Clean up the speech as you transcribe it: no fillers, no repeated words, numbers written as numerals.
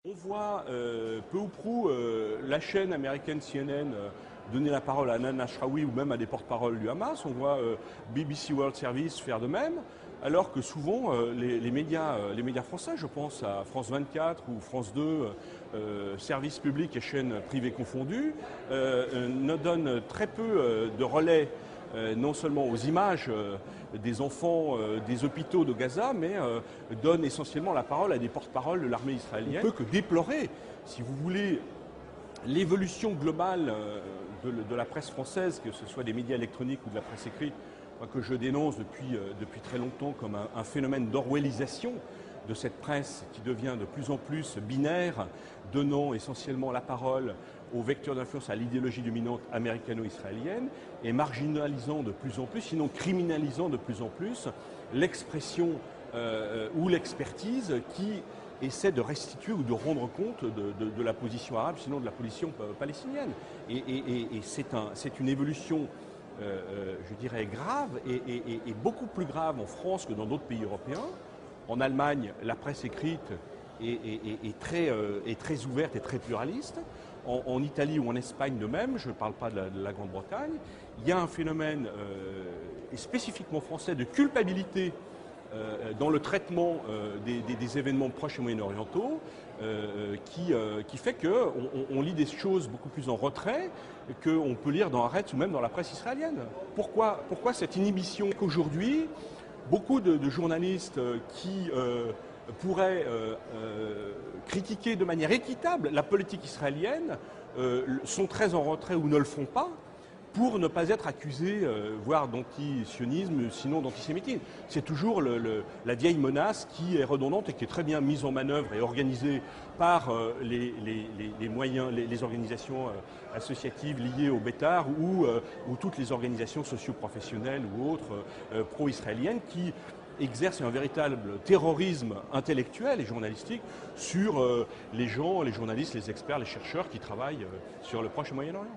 On voit peu ou prou la chaîne américaine CNN donner la parole à Hanan Ashrawi ou même à des porte-paroles du Hamas. On voit BBC World Service faire de même, alors que souvent les médias français, je pense à France 24 ou France 2, services publics et chaînes privées confondues, ne donnent très peu de relais non seulement aux images des enfants des hôpitaux de Gaza, mais donne essentiellement la parole à des porte-paroles de l'armée israélienne. On ne peut que déplorer, si vous voulez, l'évolution globale de la presse française, que ce soit des médias électroniques ou de la presse écrite, que je dénonce depuis très longtemps comme un phénomène d'orwellisation de cette presse qui devient de plus en plus binaire, donnant essentiellement la parole aux vecteurs d'influence à l'idéologie dominante américano-israélienne et marginalisant de plus en plus, sinon criminalisant de plus en plus, l'expression ou l'expertise qui essaie de restituer ou de rendre compte de la position arabe, sinon de la position palestinienne. Et c'est une évolution, je dirais, grave et beaucoup plus grave en France que dans d'autres pays européens. En Allemagne, la presse écrite est très ouverte et très pluraliste. En Italie ou en Espagne de même, je ne parle pas de la Grande-Bretagne, il y a un phénomène spécifiquement français de culpabilité dans le traitement des événements proches et moyen-orientaux qui fait qu'on lit des choses beaucoup plus en retrait qu'on peut lire dans Haaretz ou même dans la presse israélienne. Pourquoi cette inhibition qu'aujourd'hui, beaucoup de journalistes qui pourraient critiquer de manière équitable la politique israélienne sont très en retrait ou ne le font pas pour ne pas être accusés, voire d'antisionisme, sinon d'antisémitisme. C'est toujours la vieille menace qui est redondante et qui est très bien mise en manœuvre et organisée par les moyens, les organisations associatives liées au Bétar ou toutes les organisations socio-professionnelles ou autres pro-israéliennes qui exercent un véritable terrorisme intellectuel et journalistique sur les gens, les journalistes, les experts, les chercheurs qui travaillent sur le Proche et Moyen-Orient.